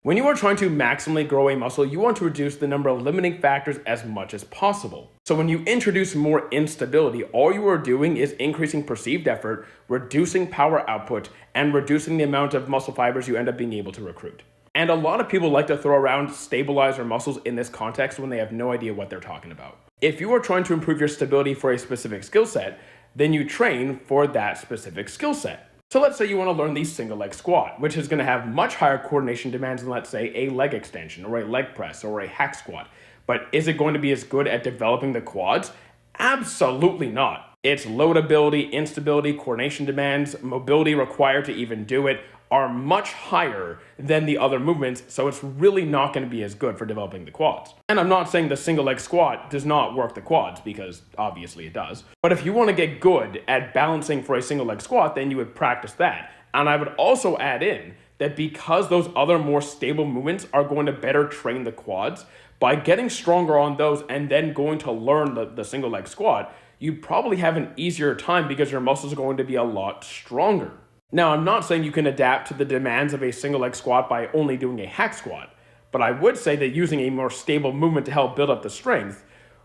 When you are trying to maximally grow a muscle, you want to reduce the number of limiting factors as much as possible. So when you introduce more instability, all you are doing is increasing perceived effort, reducing power output, and reducing the amount of muscle fibers you end up being able to recruit. And a lot of people like to throw around stabilizer muscles in this context when they have no idea what they're talking about. If you are trying to improve your stability for a specific skill set, then you train for that specific skill set. So let's say you want to learn the single leg squat, which is going to have much higher coordination demands than, let's say, a leg extension or a leg press or a hack squat. But is it going to be as good at developing the quads? Absolutely not. Its loadability, instability, coordination demands, mobility required to even do it are much higher than the other movements, so it's really not going to be as good for developing the quads. And I'm not saying the single leg squat does not work the quads, because obviously it does. But if you want to get good at balancing for a single leg squat, then you would practice that. And I would also add in that because those other more stable movements are going to better train the quads, by getting stronger on those and then going to learn the single leg squat, you probably have an easier time because your muscles are going to be a lot stronger. Now, I'm not saying you can adapt to the demands of a single leg squat by only doing a hack squat, but I would say that using a more stable movement to help build up the strength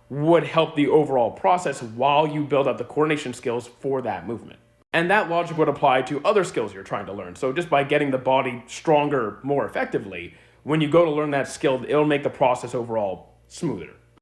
would help the overall process while you build up the coordination skills for that movement. And that logic would apply to other skills you're trying to learn. So just by getting the body stronger more effectively, when you go to learn that skill, it'll make the process overall smoother.